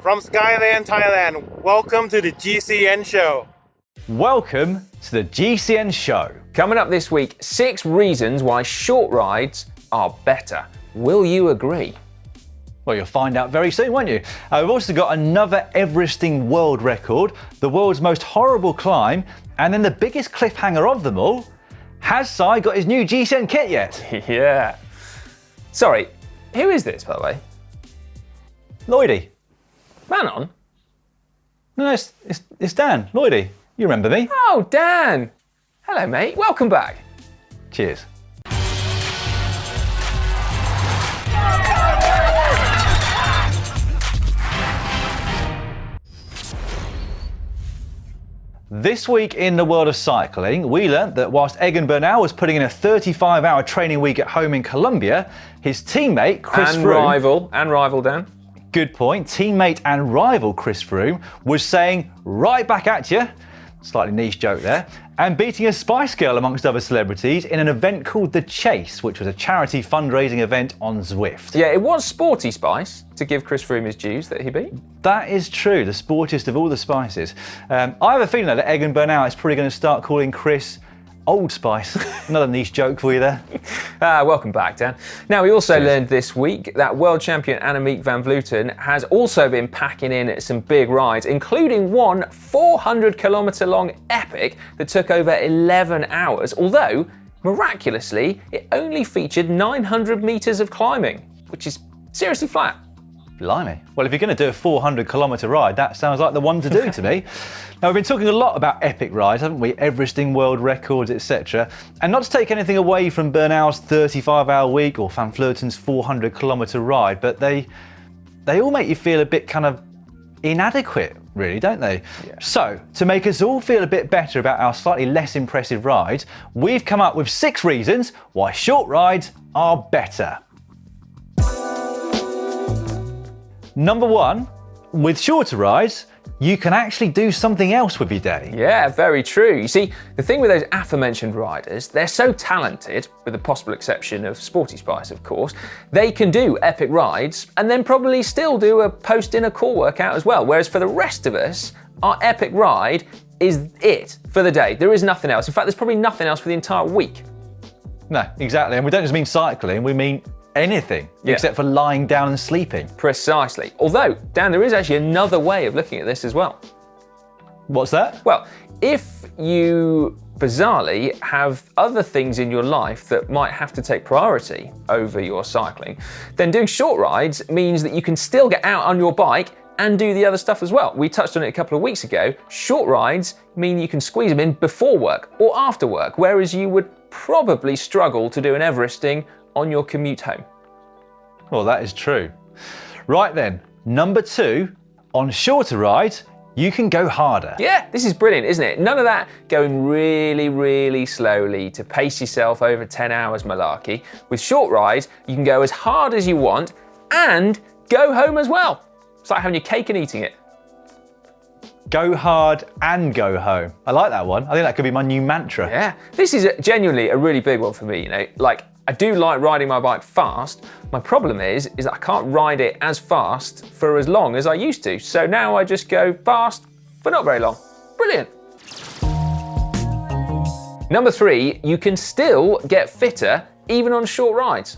From Skyland, Thailand, welcome to the GCN Show. Welcome to the GCN Show. Coming up this week, 6 reasons why short rides are better. Will you agree? Well, you'll find out very soon, won't you? We've also got another Everesting world record, the world's most horrible climb, and then the biggest cliffhanger of them all. Has Cy got his new GCN kit yet? Yeah. Sorry, who is this, by the way? Lloydie. Manon? No, it's Dan. Lloydie. You remember me? Oh, Dan. Hello, mate. Welcome back. Cheers. This week in the world of cycling, we learnt that whilst Egan Bernal was putting in a 35-hour training week at home in Colombia, his teammate Chris Froome... And rival, Dan. Good point. Teammate and rival Chris Froome was saying, right back at you, slightly niche joke there, and beating a Spice Girl amongst other celebrities in an event called The Chase, which was a charity fundraising event on Zwift. Yeah, it was Sporty Spice, to give Chris Froome his dues, that he beat. That is true, the sportiest of all the spices. I have a feeling though, that Egan Bernal is probably going to start calling Chris Old Spice. Another niche joke for you there. Welcome back, Dan. Now, we also learned this week that world champion Annemiek van Vleuten has also been packing in some big rides, including one 400-kilometre long epic that took over 11 hours, although, miraculously, it only featured 900 metres of climbing, which is seriously flat. Blimey. Well, if you're going to do a 400-kilometre ride, that sounds like the one to do to me. Now, we've been talking a lot about epic rides, haven't we? Everesting world records, etc. And not to take anything away from Bernal's 35-hour week or Van Vleuten's 400-kilometre ride, but they all make you feel a bit kind of inadequate, really, don't they? Yeah. So, to make us all feel a bit better about our slightly less impressive rides, we've come up with 6 reasons why short rides are better. Number 1, with shorter rides, you can actually do something else with your day. Yeah, very true. You see, the thing with those aforementioned riders, they're so talented, with the possible exception of Sporty Spice, of course, they can do epic rides and then probably still do a post-dinner core workout as well. Whereas for the rest of us, our epic ride is it for the day. There is nothing else. In fact, there's probably nothing else for the entire week. No, exactly. And we don't just mean cycling, we mean anything except for lying down and sleeping. Precisely. Although, Dan, there is actually another way of looking at this as well. What's that? Well, if you bizarrely have other things in your life that might have to take priority over your cycling, then doing short rides means that you can still get out on your bike and do the other stuff as well. We touched on it a couple of weeks ago. Short rides mean you can squeeze them in before work or after work, whereas you would probably struggle to do an Everesting on your commute home. Well, that is true. Right then, number 2, on shorter rides, you can go harder. Yeah, this is brilliant, isn't it? None of that going really, really slowly to pace yourself over 10 hours malarkey. With short rides, you can go as hard as you want and go home as well. It's like having your cake and eating it. Go hard and go home. I like that one. I think that could be my new mantra. Yeah, this is genuinely a really big one for me, you know. Like, I do like riding my bike fast. My problem is that I can't ride it as fast for as long as I used to. So now I just go fast for not very long. Brilliant. Number 3, you can still get fitter even on short rides.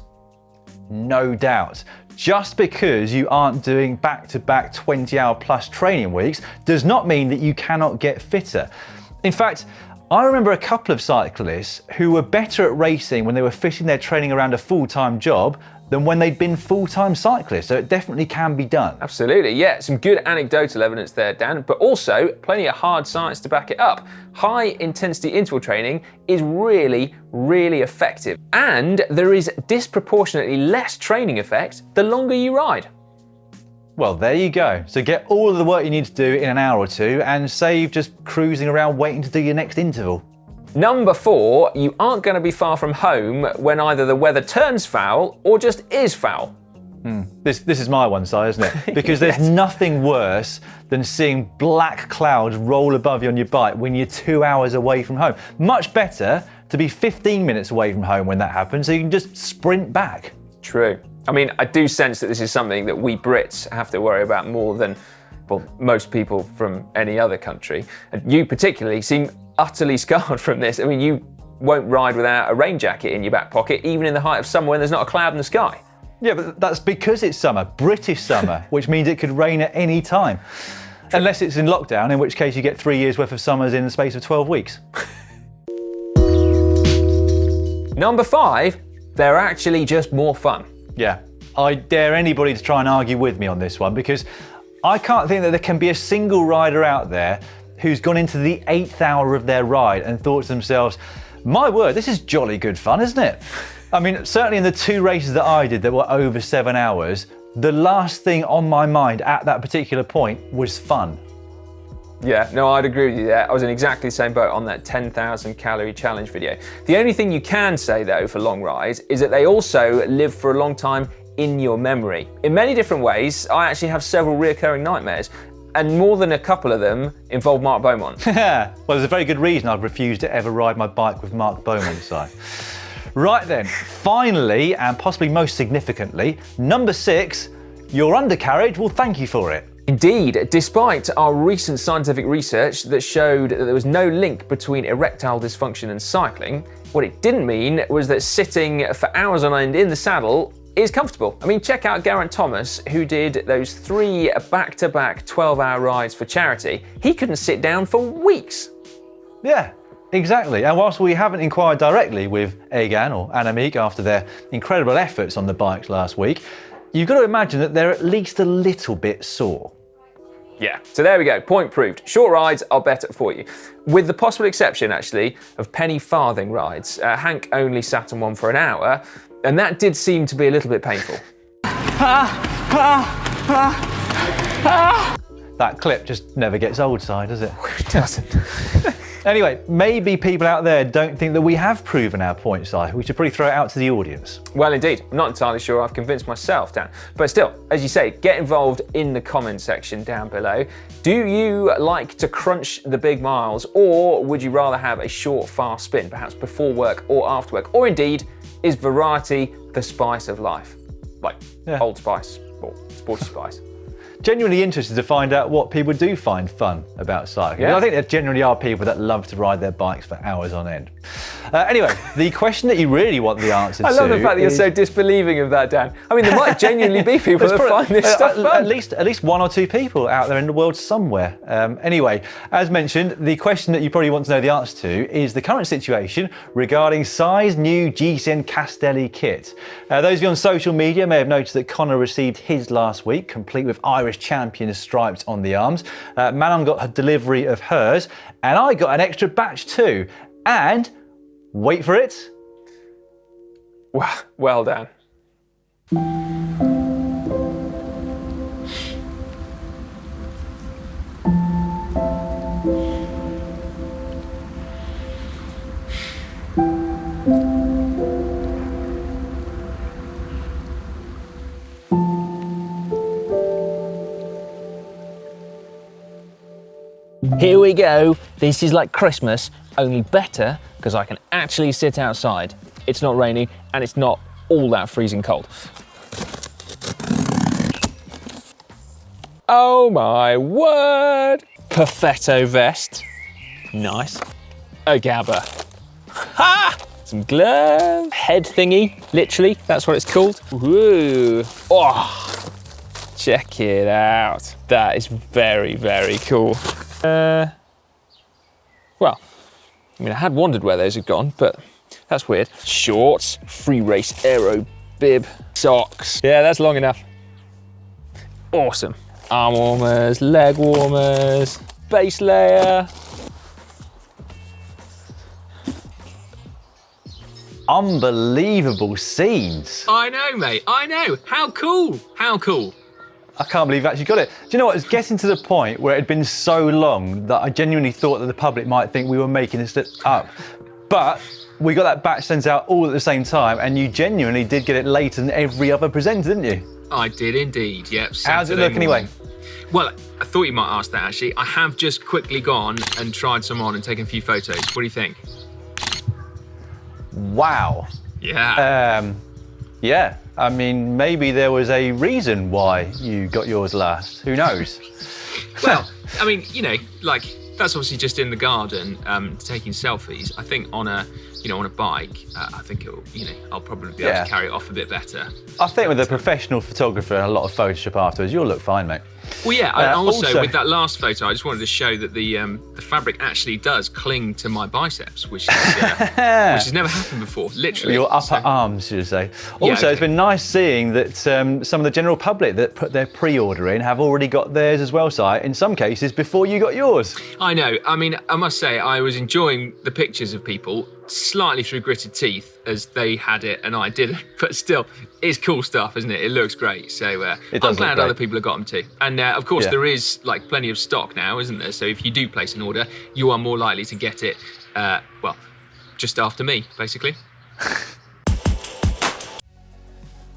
No doubt. Just because you aren't doing back-to-back 20-hour plus training weeks does not mean that you cannot get fitter. In fact, I remember a couple of cyclists who were better at racing when they were fitting their training around a full-time job than when they'd been full-time cyclists, so it definitely can be done. Absolutely, yeah, some good anecdotal evidence there, Dan, but also plenty of hard science to back it up. High-intensity interval training is really, really effective, and there is disproportionately less training effect the longer you ride. Well, there you go. So get all of the work you need to do in an hour or 2 and save just cruising around waiting to do your next interval. Number 4, you aren't going to be far from home when either the weather turns foul or just is foul. This is my one, Si, isn't it? Because there's nothing worse than seeing black clouds roll above you on your bike when you're 2 hours away from home. Much better to be 15 minutes away from home when that happens so you can just sprint back. True. I mean, I do sense that this is something that we Brits have to worry about more than, well, most people from any other country. And you particularly seem utterly scarred from this. I mean, you won't ride without a rain jacket in your back pocket, even in the height of summer when there's not a cloud in the sky. Yeah, but that's because it's summer, British summer, which means it could rain at any time. Unless it's in lockdown, in which case you get 3 years worth of summers in the space of 12 weeks. Number 5, they're actually just more fun. Yeah, I dare anybody to try and argue with me on this one, because I can't think that there can be a single rider out there who's gone into the 8th hour of their ride and thought to themselves, my word, this is jolly good fun, isn't it? I mean, certainly in the 2 races that I did that were over 7 hours, the last thing on my mind at that particular point was fun. Yeah, no, I'd agree with you there. I was in exactly the same boat on that 10,000 calorie challenge video. The only thing you can say though for long rides is that they also live for a long time in your memory. In many different ways, I actually have several reoccurring nightmares, and more than a couple of them involve Mark Beaumont. Well, there's a very good reason I'd refuse to ever ride my bike with Mark Beaumont, Si. Right then, finally, and possibly most significantly, number 6, your undercarriage will thank you for it. Indeed, despite our recent scientific research that showed that there was no link between erectile dysfunction and cycling, what it didn't mean was that sitting for hours on end in the saddle is comfortable. I mean, check out Geraint Thomas, who did those 3 back-to-back 12-hour rides for charity. He couldn't sit down for weeks. Yeah, exactly. And whilst we haven't inquired directly with Egan or Annemiek after their incredible efforts on the bikes last week, you've got to imagine that they're at least a little bit sore. Yeah, so there we go, point proved. Short rides are better for you. With the possible exception, actually, of penny farthing rides. Hank only sat on one for an hour, and that did seem to be a little bit painful. That clip just never gets old, Si, does it? It doesn't. Anyway, maybe people out there don't think that we have proven our point, Si. We should probably throw it out to the audience. Well, indeed. I'm not entirely sure I've convinced myself, Dan. But still, as you say, get involved in the comment section down below. Do you like to crunch the big miles, or would you rather have a short, fast spin, perhaps before work or after work? Or indeed, is variety the spice of life? Like Old Spice or Sporty Spice? Genuinely interested to find out what people do find fun about cycling. Yeah. I think there generally are people that love to ride their bikes for hours on end. Anyway, the question that you really want the answer to I love the fact that you're so disbelieving of that, Dan. I mean, there might genuinely be people that find this stuff fun. At least 1 or 2 people out there in the world somewhere. Anyway, as mentioned, the question that you probably want to know the answer to is the current situation regarding Si's new GCN Castelli kit. Those of you on social media may have noticed that Connor received his last week, complete with Irish champion stripes on the arms. Manon got a delivery of hers, and I got an extra batch too. And wait for it. Well done. Here we go. This is like Christmas, only better because I can actually sit outside. It's not raining and it's not all that freezing cold. Oh my word! Perfetto vest. Nice. A gabber. Ha! Some gloves. Head thingy, literally, that's what it's called. Woo! Oh! Check it out. That is very, very cool. Well, I mean, I had wondered where those had gone, but that's weird. Shorts, free race aero bib, socks. Yeah, that's long enough. Awesome. Arm warmers, leg warmers, base layer. Unbelievable scenes. I know, mate, I know. How cool, how cool. I can't believe I've actually got it. Do you know what? It's getting to the point where it had been so long that I genuinely thought that the public might think we were making this up. But we got that batch sent out all at the same time, and you genuinely did get it later than every other presenter, didn't you? I did indeed, yep. How's it look anyway? Well, I thought you might ask that actually. I have just quickly gone and tried some on and taken a few photos. What do you think? Wow. Yeah. Yeah, I mean, maybe there was a reason why you got yours last. Who knows? Well, I mean, you know, like that's obviously just in the garden, taking selfies. I think on a bike, I think it'll, I'll probably be able to carry it off a bit better. I think with a professional photographer and a lot of Photoshop afterwards, you'll look fine, mate. Well, yeah. Also, with that last photo, I just wanted to show that the fabric actually does cling to my biceps, which has never happened before. Literally, your upper arms, should I say? Also, it's been nice seeing that some of the general public that put their pre-order in have already got theirs as well. So, in some cases, before you got yours. I know. I mean, I must say, I was enjoying the pictures of people slightly through gritted teeth as they had it and I didn't, but still, it's cool stuff, isn't it? It looks great. So I'm glad other people have got them too. And of course, there is like plenty of stock now, isn't there? So if you do place an order, you are more likely to get it, just after me, basically.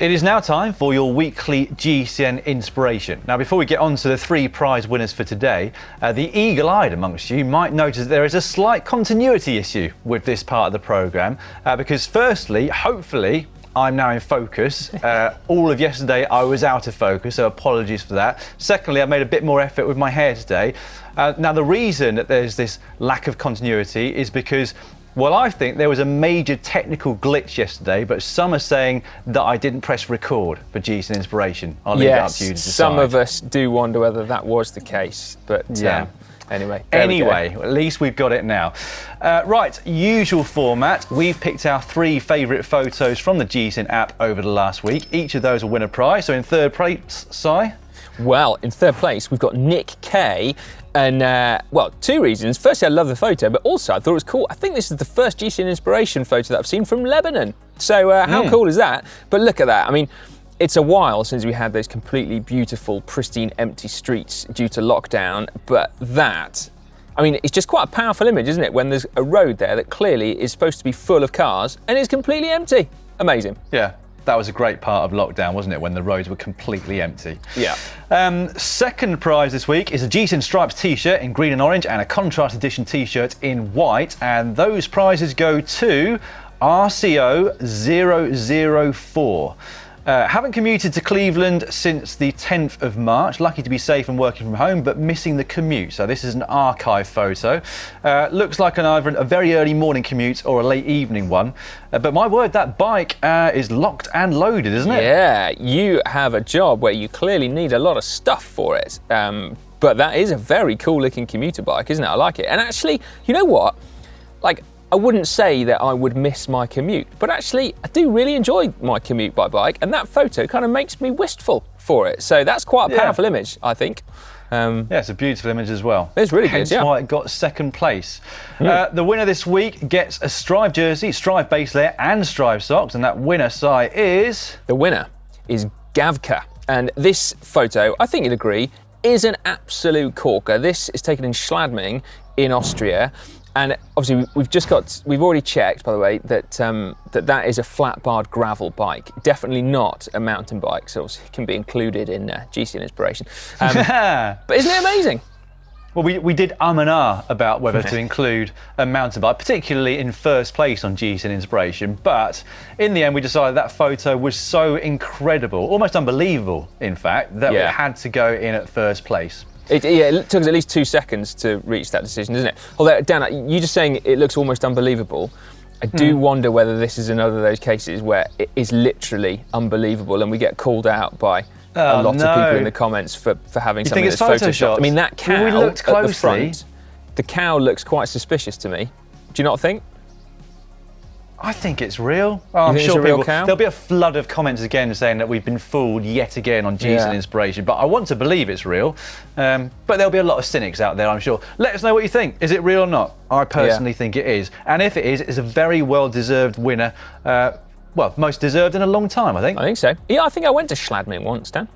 It is now time for your weekly GCN inspiration. Now, before we get on to the 3 prize winners for today, the eagle-eyed amongst you might notice that there is a slight continuity issue with this part of the programme, because firstly, hopefully, I'm now in focus. All of yesterday I was out of focus, so apologies for that. Secondly, I made a bit more effort with my hair today. Now, the reason that there's this lack of continuity is because, well, I think there was a major technical glitch yesterday, but some are saying that I didn't press record for GCN Inspiration. I'll leave it up to you to decide. Some of us do wonder whether that was the case, but anyway. At least we've got it now. Right, usual format. We've picked our 3 favourite photos from the GCN app over the last week. Each of those will win a prize. So in third place, Si? Well, in third place, we've got Nick K. And, 2 reasons. Firstly, I love the photo, but also I thought it was cool. I think this is the first GCN Inspiration photo that I've seen from Lebanon. So how cool is that? But look at that. I mean, it's a while since we had those completely beautiful, pristine, empty streets due to lockdown. But that, I mean, it's just quite a powerful image, isn't it? When there's a road there that clearly is supposed to be full of cars and it's completely empty. Amazing. Yeah. That was a great part of lockdown, wasn't it, when the roads were completely empty? Yeah. Second prize this week is a GCN Stripes t-shirt in green and orange and a contrast edition t-shirt in white. And those prizes go to RCO004. Haven't commuted to Cleveland since the 10th of March. Lucky to be safe and working from home, but missing the commute. So this is an archive photo. Looks like either a very early morning commute or a late evening one. But my word, that bike is locked and loaded, isn't it? Yeah, you have a job where you clearly need a lot of stuff for it. But that is a very cool looking commuter bike, isn't it? I like it. And actually, you know what? Like, I wouldn't say that I would miss my commute, but actually I do really enjoy my commute by bike, and that photo kind of makes me wistful for it. So that's quite a powerful image, I think. Yeah, it's a beautiful image as well. It's really good, Hence why it got second place. The winner this week gets a Strive jersey, Strive base layer and Strive socks, and that winner, Si, is... The winner is Gavka, and this photo, I think you'd agree, is an absolute corker. This is taken in Schladming in Austria. And obviously, we've already checked, by the way, that that is a flat-barred gravel bike. Definitely not a mountain bike, so it can be included in GCN Inspiration. But isn't it amazing? Well, we did and ah about whether to include a mountain bike, particularly in first place on GCN Inspiration. But in the end, we decided that photo was so incredible, almost unbelievable, in fact, that it had to go in at first place. It took us at least 2 seconds to reach that decision, doesn't it? Although, Dan, you just saying it looks almost unbelievable. I do wonder whether this is another of those cases where it is literally unbelievable and we get called out by a lot of people in the comments for having something that's photoshopped. I mean, that cow at the front, the cow looks quite suspicious to me. Do you not think? I think it's real. I'm sure there'll be a flood of comments again saying that we've been fooled yet again on GCN Inspiration, but I want to believe it's real. But there'll be a lot of cynics out there, I'm sure. Let us know what you think. Is it real or not? I personally think it is. And if it is, it's a very well-deserved winner. Well, most deserved in a long time, I think. I think so. Yeah, I think I went to Schladming once, Dan.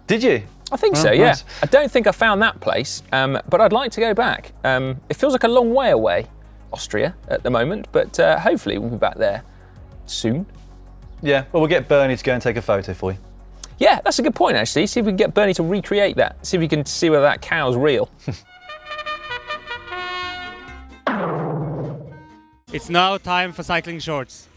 Did you? I think so, yeah. Nice. I don't think I found that place, but I'd like to go back. It feels like a long way away. Austria at the moment, but hopefully we'll be back there soon. Yeah, well, we'll get Bernie to go and take a photo for you. Yeah, that's a good point, actually. See if we can get Bernie to recreate that. See if we can see whether that cow's real. It's now time for cycling shorts.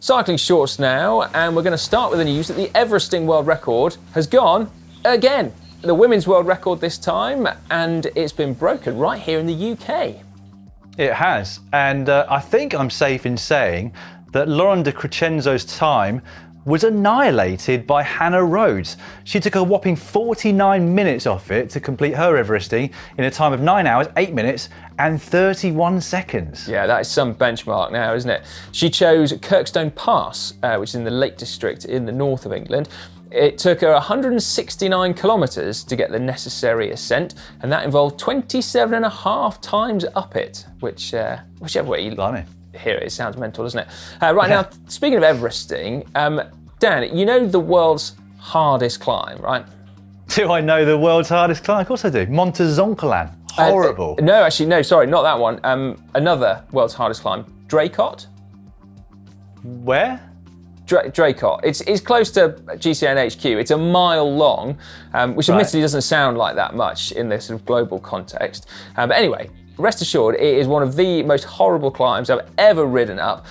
Cycling shorts now, and we're going to start with the news that the Everesting world record has gone again. The women's world record this time, and it's been broken right here in the UK. It has, and I think I'm safe in saying that Lauren de Crescenzo's time was annihilated by Hannah Rhodes. She took a whopping 49 minutes off it to complete her Everesting in a time of 9 hours, 8 minutes and 31 seconds. Yeah, that is some benchmark now, isn't it? She chose Kirkstone Pass, which is in the Lake District in the north of England. It took her 169 kilometres to get the necessary ascent, and that involved 27 and a half times up it, which, whichever way you hear it, it sounds mental, doesn't it? Right now, speaking of Everesting, Dan, you know the world's hardest climb, right? Do I know the world's hardest climb? Of course I do. Monte Zoncolan. Horrible. No, actually, no, sorry, not that one. Another world's hardest climb, Draycott. Where? Draycott. It's close to GCN HQ. It's a mile long, which admittedly doesn't sound like that much in this sort of global context. But anyway, rest assured, it is one of the most horrible climbs I've ever ridden up.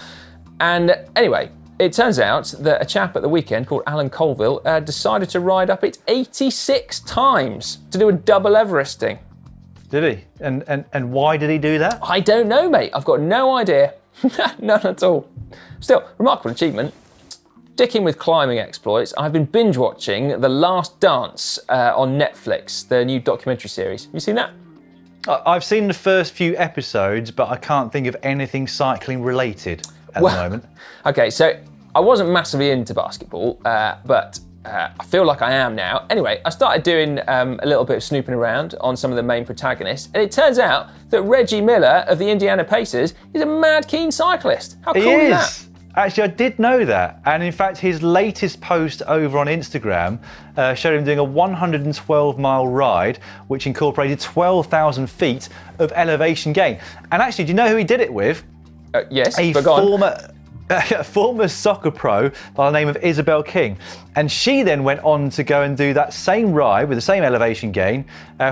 And anyway, it turns out that a chap at the weekend called Alan Colville decided to ride up it 86 times to do a double Everesting. Did he? And why did he do that? I don't know, mate. I've got no idea. None at all. Still, remarkable achievement. Sticking with climbing exploits, I've been binge watching The Last Dance on Netflix, the new documentary series. Have you seen that? I've seen the first few episodes, but I can't think of anything cycling related at the moment. Okay, so I wasn't massively into basketball, but I feel like I am now. Anyway, I started doing a little bit of snooping around on some of the main protagonists, and it turns out that Reggie Miller of the Indiana Pacers is a mad keen cyclist. How cool is that? Actually, I did know that. And in fact, his latest post over on Instagram showed him doing a 112-mile ride, which incorporated 12,000 feet of elevation gain. And actually, do you know who he did it with? Yes, a former soccer pro by the name of Isabel King. And she then went on to go and do that same ride with the same elevation gain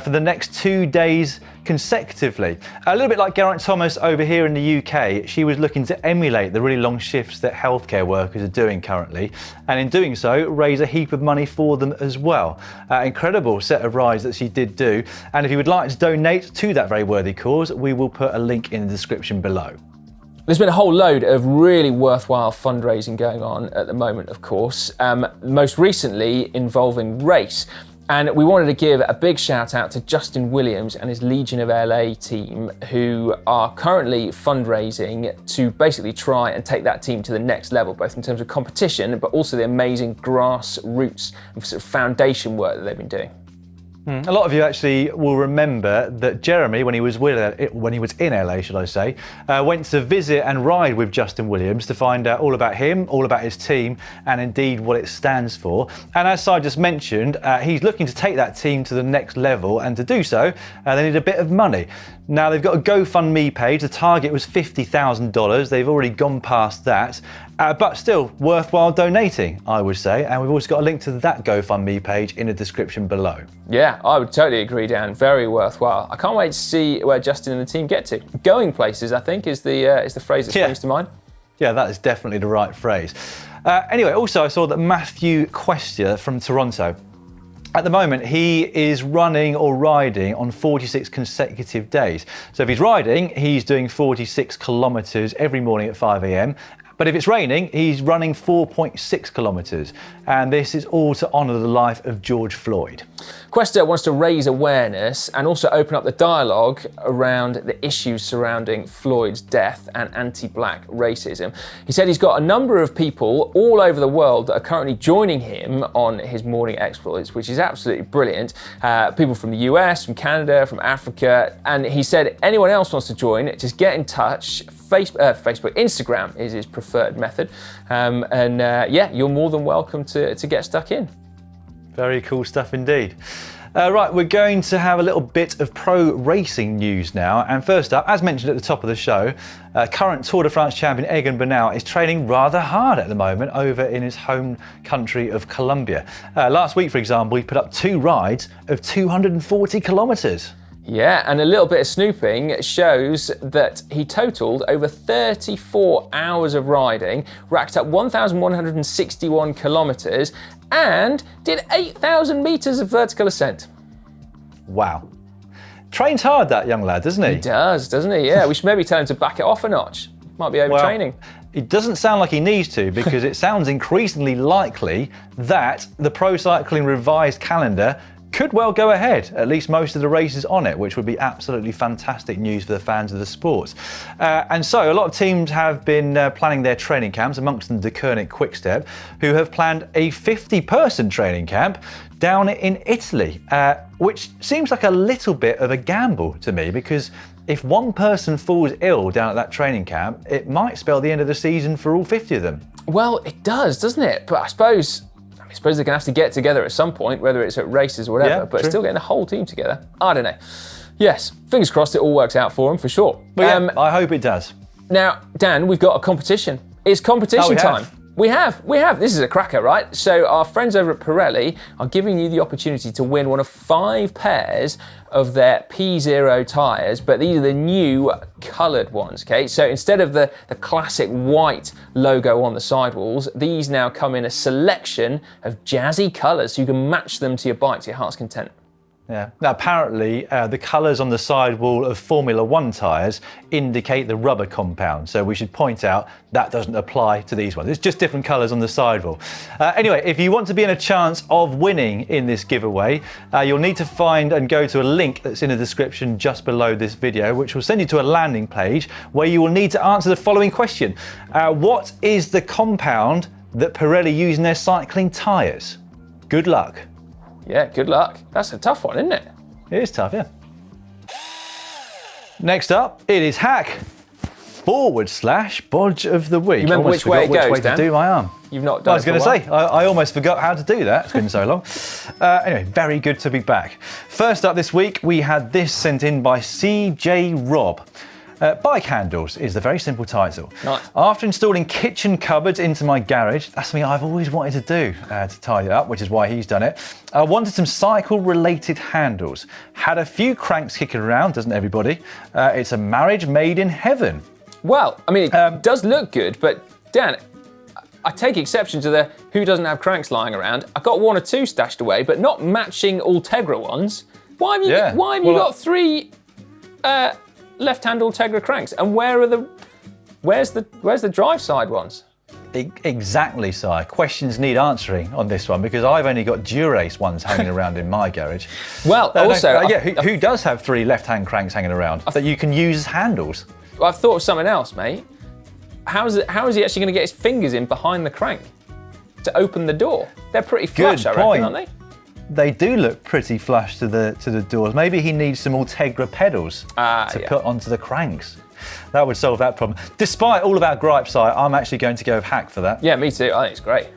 for the next 2 days consecutively. A little bit like Geraint Thomas over here in the UK, she was looking to emulate the really long shifts that healthcare workers are doing currently, and in doing so, raise a heap of money for them as well. Incredible set of rides that she did do, and if you would like to donate to that very worthy cause, we will put a link in the description below. There's been a whole load of really worthwhile fundraising going on at the moment, of course, most recently involving race. And we wanted to give a big shout out to Justin Williams and his Legion of LA team, who are currently fundraising to basically try and take that team to the next level, both in terms of competition, but also the amazing grassroots and sort of foundation work that they've been doing. A lot of you actually will remember that Jeremy, when he was in LA, should I say, went to visit and ride with Justin Williams to find out all about him, all about his team, and indeed what it stands for. And as I just mentioned, he's looking to take that team to the next level, and to do so, they need a bit of money. Now, they've got a GoFundMe page. The target was $50,000. They've already gone past that, but still worthwhile donating, I would say. And we've also got a link to that GoFundMe page in the description below. Yeah, I would totally agree, Dan. Very worthwhile. I can't wait to see where Justin and the team get to. Going places, I think, is the phrase that springs to mind. Yeah, that is definitely the right phrase. Anyway, also I saw that Matthew Questia from Toronto, at the moment, he is running or riding on 46 consecutive days. So if he's riding, he's doing 46 kilometres every morning at 5 a.m. But if it's raining, he's running 4.6 kilometres. And this is all to honour the life of George Floyd. Questa wants to raise awareness and also open up the dialogue around the issues surrounding Floyd's death and anti-black racism. He said he's got a number of people all over the world that are currently joining him on his morning exploits, which is absolutely brilliant. People from the US, from Canada, from Africa. And he said anyone else wants to join, just get in touch. Facebook, Instagram is his preferred method. Yeah, you're more than welcome to get stuck in. Very cool stuff indeed. Right, we're going to have a little bit of pro racing news now. And first up, as mentioned at the top of the show, current Tour de France champion Egan Bernal is training rather hard at the moment over in his home country of Colombia. Last week, for example, he put up 2 rides of 240 kilometres. Yeah, and a little bit of snooping shows that he totaled over 34 hours of riding, racked up 1,161 kilometers, and did 8,000 meters of vertical ascent. Wow. Trains hard, that young lad, doesn't he? He does, doesn't he? Yeah, we should maybe tell him to back it off a notch. Might be overtraining. Well, it doesn't sound like he needs to, because it sounds increasingly likely that the Pro Cycling revised calendar could well go ahead, at least most of the races on it, which would be absolutely fantastic news for the fans of the sport. And so a lot of teams have been planning their training camps, amongst them Deceuninck Quickstep, who have planned a 50-person training camp down in Italy, which seems like a little bit of a gamble to me, because if one person falls ill down at that training camp, it might spell the end of the season for all 50 of them. Well, it does, doesn't it? But I suppose they're going to have to get together at some point, whether it's at races or whatever, but true. Still getting the whole team together. I don't know. Yes, fingers crossed it all works out for them, for sure. Well, yeah, I hope it does. Now, Dan, we've got a competition. It's competition time. We have. This is a cracker, right? So our friends over at Pirelli are giving you the opportunity to win one of 5 pairs of their P0 tyres, but these are the new coloured ones, okay? So instead of the classic white logo on the sidewalls, these now come in a selection of jazzy colours, so you can match them to your bike to your heart's content. Yeah. Now, apparently, the colours on the sidewall of Formula One tyres indicate the rubber compound. So we should point out that doesn't apply to these ones. It's just different colours on the sidewall. Anyway, if you want to be in a chance of winning in this giveaway, you'll need to find and go to a link that's in the description just below this video, which will send you to a landing page where you will need to answer the following question. What is the compound that Pirelli use in their cycling tyres? Good luck. Yeah, good luck. That's a tough one, isn't it? It is tough, yeah. Next up, it is hack / bodge of the week. You remember which way it goes, which way Dan? to do my arm. You've not done I was going to say, I almost forgot how to do that. It's been so long. Anyway, very good to be back. First up this week, we had this sent in by CJ Rob. Bike handles is the very simple title. Nice. After installing kitchen cupboards into my garage, that's something I've always wanted to do to tidy it up, which is why he's done it. I wanted some cycle-related handles. Had a few cranks kicking around, doesn't everybody? It's a marriage made in heaven. Well, I mean, it does look good, but Dan, I take exception to the who doesn't have cranks lying around. I got 1 or 2 stashed away, but not matching Ultegra ones. Why have you got 3 left-hand Ultegra cranks? And where's the drive side ones? Exactly, Si. Questions need answering on this one, because I've only got Durace ones hanging around in my garage. Well, who does have 3 left-hand cranks hanging around that you can use as handles? I've thought of something else, mate. How is he actually going to get his fingers in behind the crank to open the door? They're pretty flush, I reckon, aren't they? They do look pretty flush to the doors. Maybe he needs some Ultegra pedals to put onto the cranks. That would solve that problem. Despite all of our gripes, I'm actually going to go with hack for that. Yeah, me too. I think it's great.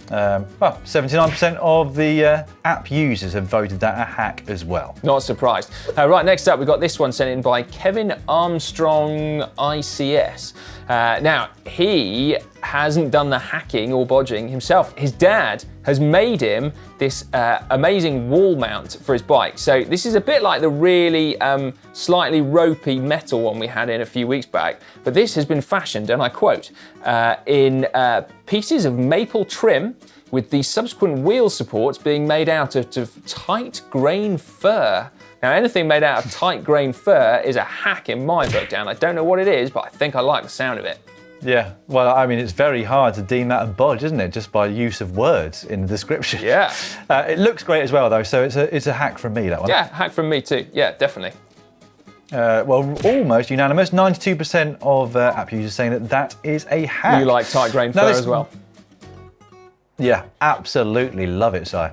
79% of the app users have voted that a hack as well. Not surprised. Right, next up, we've got this one sent in by Kevin Armstrong ICS. Now, he hasn't done the hacking or bodging himself. His dad has made him this amazing wall mount for his bike. So this is a bit like the really slightly ropey metal one we had in a few weeks back, but this has been fashioned, and I quote, in pieces of maple trim, with the subsequent wheel supports being made out of tight grain fir. Now, anything made out of tight grain fir is a hack in my book, Dan. I don't know what it is, but I think I like the sound of it. Yeah, well, I mean, it's very hard to deem that a bodge, isn't it? Just by use of words in the description. Yeah. It looks great as well, though, so it's a hack from me, that one. Yeah, hack from me too. Yeah, definitely. Well, almost unanimous. 92% of app users saying that is a hack. You like tight grain fir as well? Yeah, absolutely love it, Si.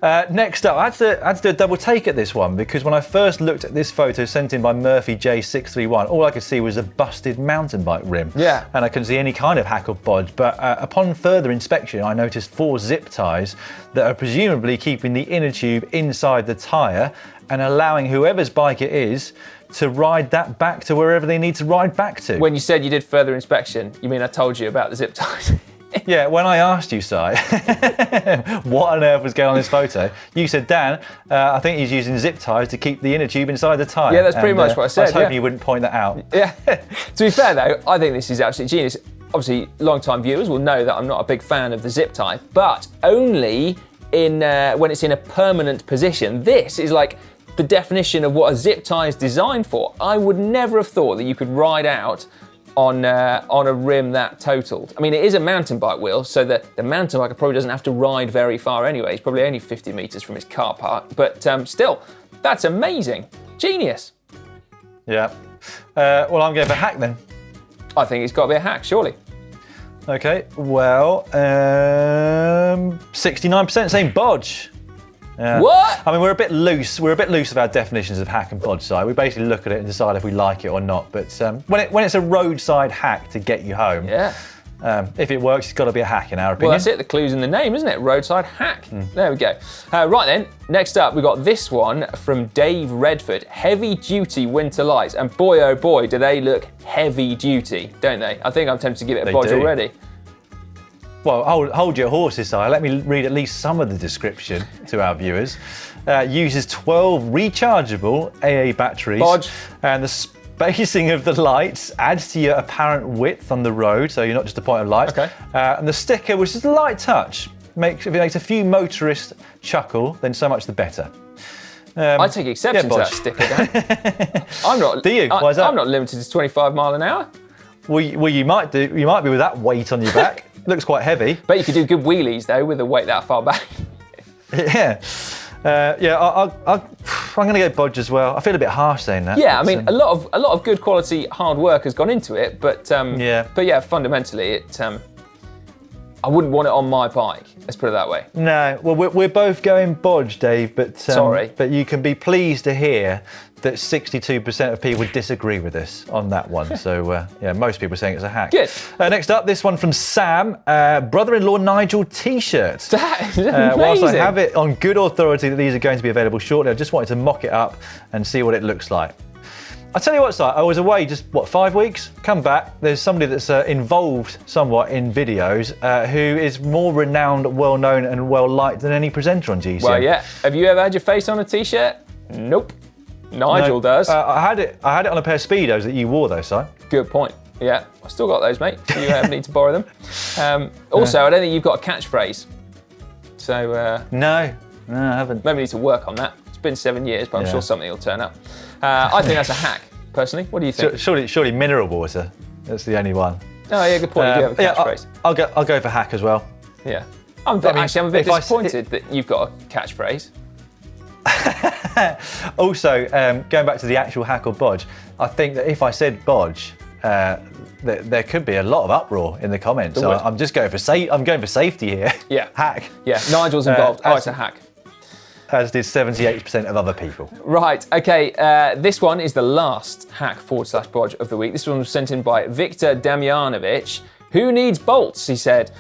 Next up, I had to do a double take at this one, because when I first looked at this photo sent in by Murphy J631, all I could see was a busted mountain bike rim. Yeah. And I couldn't see any kind of hack or bodge, but upon further inspection, I noticed 4 zip ties that are presumably keeping the inner tube inside the tyre and allowing whoever's bike it is to ride that back to wherever they need to ride back to. When you said you did further inspection, you mean I told you about the zip ties? Yeah, when I asked you, Si, what on earth was going on in this photo, you said, Dan, I think he's using zip ties to keep the inner tube inside the tyre. Yeah, that's pretty much what I said. I was hoping you wouldn't point that out. Yeah. To be fair though, I think this is absolutely genius. Obviously, long-time viewers will know that I'm not a big fan of the zip tie, but only in when it's in a permanent position. This is like the definition of what a zip tie is designed for. I would never have thought that you could ride out on a rim that totaled. I mean, it is a mountain bike wheel, so that the mountain biker probably doesn't have to ride very far anyway. He's probably only 50 meters from his car park, but still, that's amazing. Genius. Yeah. Well, I'm going for hack then. I think it's got to be a hack, surely. Okay, well, 69% saying bodge. What? I mean, we're a bit loose. We're a bit loose of our definitions of hack and bodge side. We basically look at it and decide if we like it or not. But when it's a roadside hack to get you home, Yeah. If it works, it's got to be a hack in our opinion. Well, that's it. The clue's in the name, isn't it? Roadside hack. There we go. Right then, next up, we've got this one from Dave Redford. Heavy duty winter lights. And boy, oh boy, do they look heavy duty, don't they? I think I'm tempted to give it a bodge already. Well, hold your horses, Si. Let me read at least some of the description to our viewers. Uses 12 rechargeable AA batteries. Bodge. And the spacing of the lights adds to your apparent width on the road, so you're not just a point of light. Okay. And the sticker, which is a light touch, if it makes a few motorists chuckle, then so much the better. I take exception to that sticker, Dan. I'm not. Do you? Why is that? I'm not limited to 25 mile an hour. Well, you might do. You might be with that weight on your back. It looks quite heavy. Bet you could do good wheelies though with a weight that far back. Yeah. I'm going to go bodge as well. I feel a bit harsh saying that. Yeah, I mean, a lot of good quality hard work has gone into it, but yeah, fundamentally, I wouldn't want it on my bike. Let's put it that way. No, well, we're both going bodge, Dave, but sorry. But you can be pleased to hear that 62% of people disagree with us on that one. So yeah, most people are saying it's a hack. Good. Next up, this one from Sam, brother-in-law Nigel T-shirt. That is amazing. Whilst I have it on good authority that these are going to be available shortly, I just wanted to mock it up and see what it looks like. I tell you what, Si, I was away just, 5 weeks? Come back, there's somebody that's involved somewhat in videos who is more renowned, well-known and well-liked than any presenter on GCN. Well, yeah. Have you ever had your face on a T-shirt? Nope. Nigel does. I had it on a pair of Speedos that you wore though, Si. Good point. Yeah, I've still got those, mate. You need to borrow them. Also, I don't think you've got a catchphrase. So... No, I haven't. Maybe need to work on that. It's been 7 years, but I'm sure something will turn up. I think that's a hack, personally. What do you think? Surely mineral water. That's the only one. Oh yeah, good point. You do have a catchphrase. I'll go for hack as well. Yeah. I'm a bit disappointed that you've got a catchphrase. Also, going back to the actual hack or bodge, I think that if I said bodge, there could be a lot of uproar in the comments. So I'm just going for I'm going for safety here. Yeah. Hack. Yeah. Nigel's involved. It's a hack. As did 78% of other people. Right, okay, this one is the last hack/bodge of the week. This one was sent in by Victor Damjanovic. Who needs bolts, he said.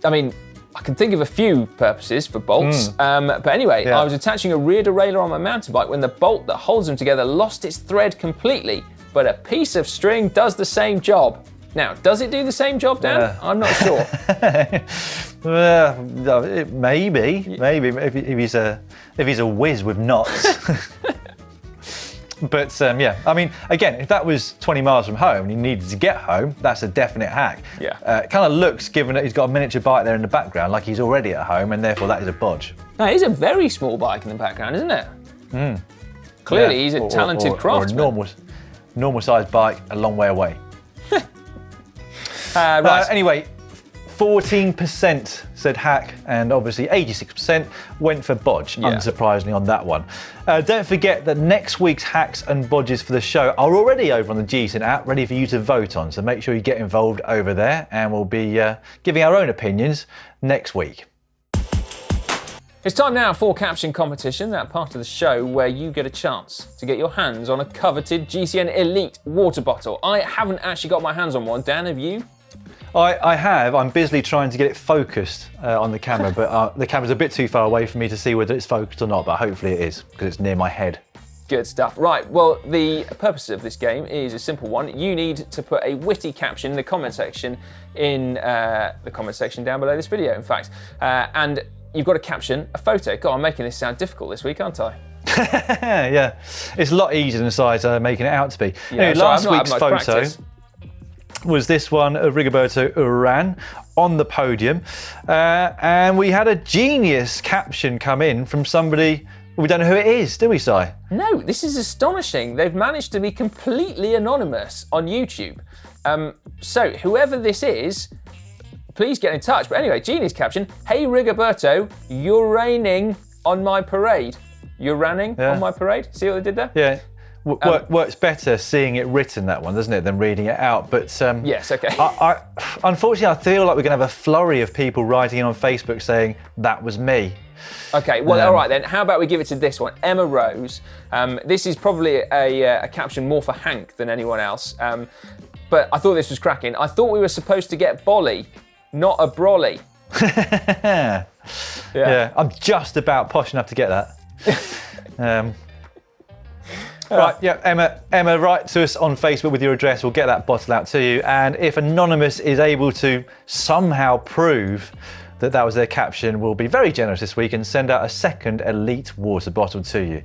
I mean, I can think of a few purposes for bolts, but anyway, I was attaching a rear derailleur on my mountain bike when the bolt that holds them together lost its thread completely, but a piece of string does the same job. Now, does it do the same job, Dan? I'm not sure. Maybe if he's a whiz with knots. But yeah, I mean, again, if that was 20 miles from home and he needed to get home, that's a definite hack. Yeah. It kind of looks, given that he's got a miniature bike there in the background, like he's already at home, and therefore that is a bodge. No, it is a very small bike in the background, isn't it? Clearly, he's a talented craftsman. Or a normal sized bike, a long way away. Right. Anyway, 14% said hack, and obviously 86% went for bodge, unsurprisingly on that one. Don't forget that next week's hacks and bodges for the show are already over on the GCN app, ready for you to vote on, so make sure you get involved over there, and we'll be giving our own opinions next week. It's time now for Caption Competition, that part of the show where you get a chance to get your hands on a coveted GCN Elite water bottle. I haven't actually got my hands on one. Dan, have you? I have. I'm busily trying to get it focused on the camera, but the camera's a bit too far away for me to see whether it's focused or not, but hopefully it is, because it's near my head. Good stuff. Right, well, the purpose of this game is a simple one. You need to put a witty caption in the comment section down below this video, in fact. And you've got to caption a photo. God, I'm making this sound difficult this week, aren't I? Yeah, it's a lot easier than the size making it out to be. Yeah, anyway, last week's photo was this one of Rigoberto Urán on the podium. And we had a genius caption come in from somebody. We don't know who it is, do we, Si? No, this is astonishing. They've managed to be completely anonymous on YouTube. So whoever this is, please get in touch. But anyway, genius caption. Hey Rigoberto, you're raining on my parade. You're running on my parade? See what they did there? Yeah. Works better seeing it written, that one, doesn't it, than reading it out. But yes, okay. Unfortunately, I feel like we're going to have a flurry of people writing in on Facebook saying, that was me. Okay, well, all right then. How about we give it to this one, Emma Rose. This is probably a caption more for Hank than anyone else. But I thought this was cracking. I thought we were supposed to get Bolly, not a brolly. Yeah, I'm just about posh enough to get that. Right, yeah, Emma, write to us on Facebook with your address. We'll get that bottle out to you. And if Anonymous is able to somehow prove that was their caption, we'll be very generous this week and send out a second Elite water bottle to you.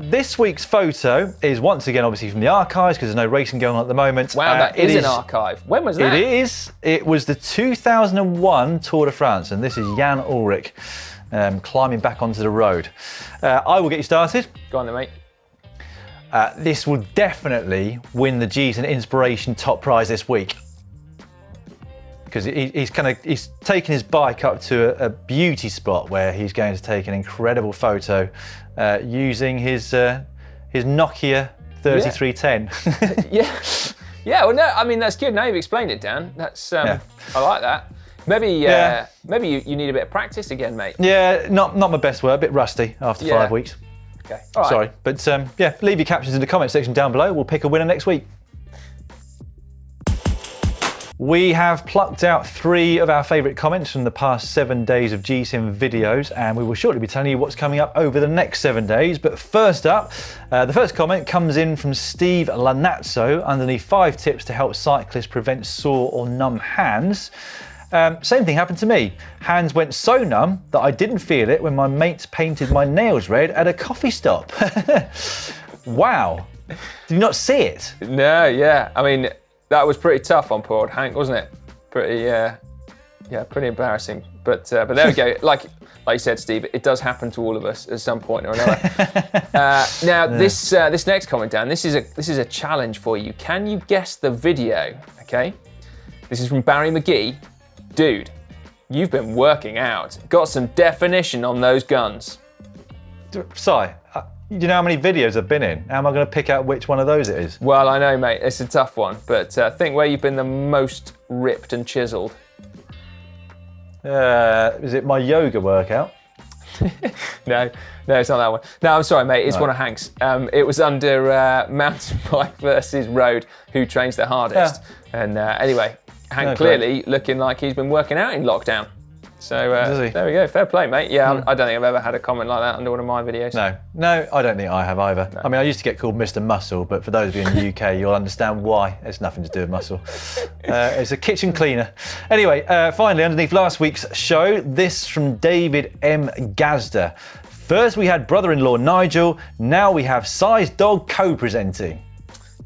This week's photo is once again obviously from the archives because there's no racing going on at the moment. Wow, that is an archive. When was that? It is. It was the 2001 Tour de France, and this is Jan Ullrich climbing back onto the road. I will get you started. Go on then, mate. This will definitely win the GCN Inspiration top prize this week. Because he's taken his bike up to a beauty spot where he's going to take an incredible photo using his Nokia 3310. Yeah. Well, no, I mean that's good. Now you've explained it, Dan. That's I like that. Maybe you need a bit of practice again, mate. Yeah, not my best work. A bit rusty after 5 weeks. Okay. All right. Sorry, but leave your captions in the comment section down below. We'll pick a winner next week. We have plucked out 3 of our favourite comments from the past 7 days of GCN videos, and we will shortly be telling you what's coming up over the next 7 days. But first up, the first comment comes in from Steve Lanazzo underneath 5 tips to help cyclists prevent sore or numb hands. Same thing happened to me. Hands went so numb that I didn't feel it when my mates painted my nails red at a coffee stop. Wow. Did you not see it? No, yeah. I mean, that was pretty tough on poor old Hank, wasn't it? Pretty embarrassing. But there we go. Like you said, Steve, it does happen to all of us at some point or another. This next comment, Dan, this is a challenge for you. Can you guess the video? Okay. This is from Barry McGee. Dude, you've been working out. Got some definition on those guns. Si, you know how many videos I've been in? How am I going to pick out which one of those it is? Well, I know, mate. It's a tough one. But think where you've been the most ripped and chiseled. Is it my yoga workout? No, it's not that one. No, I'm sorry, mate. It's one of Hank's. It was under mountain bike versus road, who trains the hardest. Yeah. And anyway, Hank clearly looking like he's been working out in lockdown. So there we go. Fair play, mate. Yeah, I don't think I've ever had a comment like that under one of my videos. No, I don't think I have either. No. I mean, I used to get called Mr. Muscle, but for those of you in the UK, you'll understand why. It's nothing to do with muscle. It's a kitchen cleaner. Anyway, finally, underneath last week's show, this from David M. Gazda. First we had brother-in-law Nigel, now we have Si's dog co-presenting.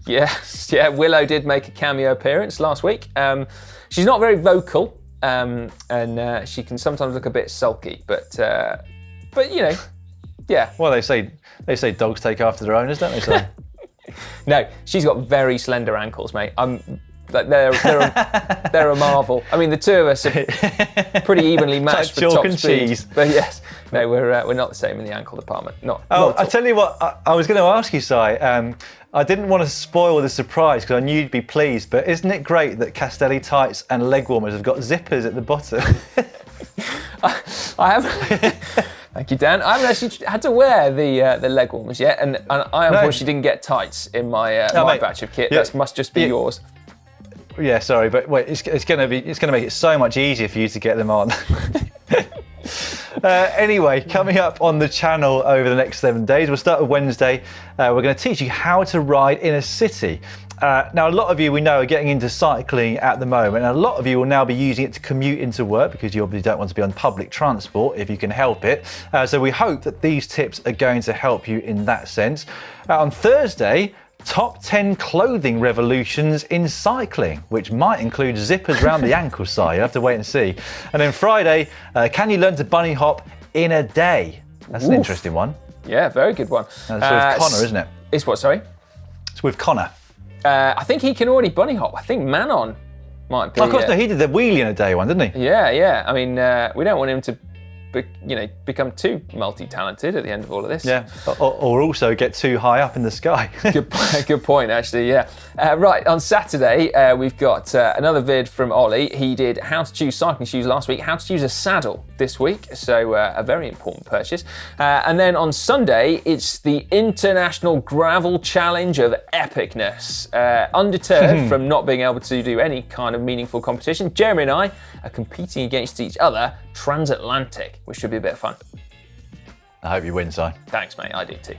Yeah, Willow did make a cameo appearance last week. She's not very vocal. And she can sometimes look a bit sulky, but you know, yeah. Well, they say dogs take after their owners, don't they? So. No, she's got very slender ankles, mate. They're a marvel. I mean, the two of us are pretty evenly matched for top speed. Cheese. But yes, no, we're not the same in the ankle department. I tell you what, I was going to ask you, Si. I didn't want to spoil the surprise because I knew you'd be pleased, but isn't it great that Castelli tights and leg warmers have got zippers at the bottom? I haven't. Thank you, Dan. I haven't actually had to wear the leg warmers yet, and I unfortunately didn't get tights in my batch of kit. That must just be yours. Yeah, sorry, but wait, it's going to make it so much easier for you to get them on. Anyway, coming up on the channel over the next 7 days, we'll start with Wednesday. We're going to teach you how to ride in a city. Now, a lot of you we know are getting into cycling at the moment, and a lot of you will now be using it to commute into work because you obviously don't want to be on public transport if you can help it. So we hope that these tips are going to help you in that sense. On Thursday, top 10 clothing revolutions in cycling, which might include zippers around the ankle side. You have to wait and see. And then Friday, can you learn to bunny hop in a day? That's an interesting one. Yeah, very good one. That's with Connor, isn't it? It's what, sorry? It's with Connor. I think he can already bunny hop. I think Manon might be. Of course, no, he did the wheelie in a day one, didn't he? Yeah. I mean, we don't want him to, become too multi-talented at the end of all of this. Yeah, or also get too high up in the sky. Good point, actually, yeah. Right, on Saturday, we've got another vid from Ollie. He did how to choose cycling shoes last week, how to choose a saddle this week, so a very important purchase. And then on Sunday, it's the International Gravel Challenge of Epicness. Undeterred from not being able to do any kind of meaningful competition, Jeremy and I are competing against each other transatlantic, which should be a bit of fun. I hope you win, Si. Thanks, mate. I do too.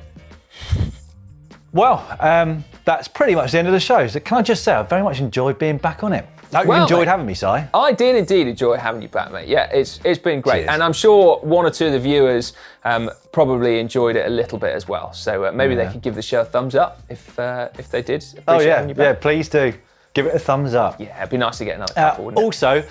Well, that's pretty much the end of the show. So can I just say, I very much enjoyed being back on it. I hope you enjoyed having me, Si. I did indeed enjoy having you back, mate. Yeah, it's been great. Cheers. And I'm sure one or two of the viewers probably enjoyed it a little bit as well. So maybe they could give the show a thumbs up if they did. Appreciate having you back. Yeah, please do. Give it a thumbs up. Yeah, it'd be nice to get another couple, wouldn't it? Also,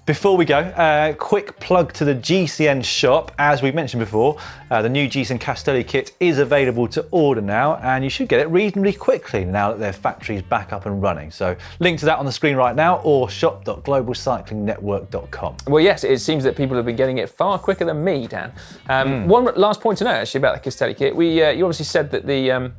before we go, quick plug to the GCN shop. As we mentioned before, the new GCN Castelli kit is available to order now, and you should get it reasonably quickly now that their factory's back up and running. So link to that on the screen right now, or shop.globalcyclingnetwork.com. Well, yes, it seems that people have been getting it far quicker than me, Dan. One last point to note, actually, about the Castelli kit. You obviously said that the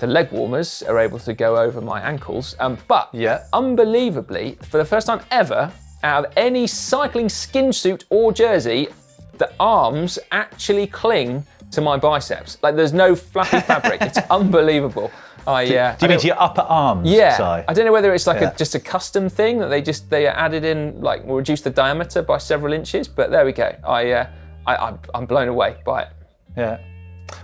leg warmers are able to go over my ankles, but unbelievably, for the first time ever, out of any cycling skin suit or jersey, the arms actually cling to my biceps. Like, there's no fluffy fabric. It's unbelievable. Do you mean to your upper arms? Yeah. Si? I don't know whether it's like just a custom thing that they added in, like, will reduce the diameter by several inches. But there we go. I'm blown away by it. Yeah.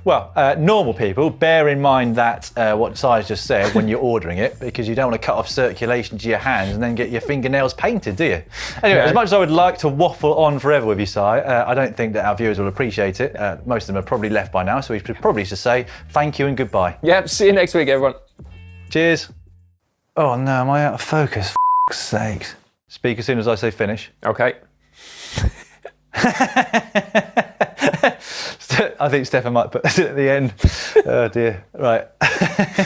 Well, normal people, bear in mind that what Si just said when you're ordering it, because you don't want to cut off circulation to your hands and then get your fingernails painted, do you? Anyway, as much as I would like to waffle on forever with you, Si, I don't think that our viewers will appreciate it. Most of them are probably left by now, so we should probably just say thank you and goodbye. Yep, see you next week, everyone. Cheers. Oh no, am I out of focus? For sakes. Speak as soon as I say finish. Okay. I think Stefan might put this at the end. Oh dear. Right.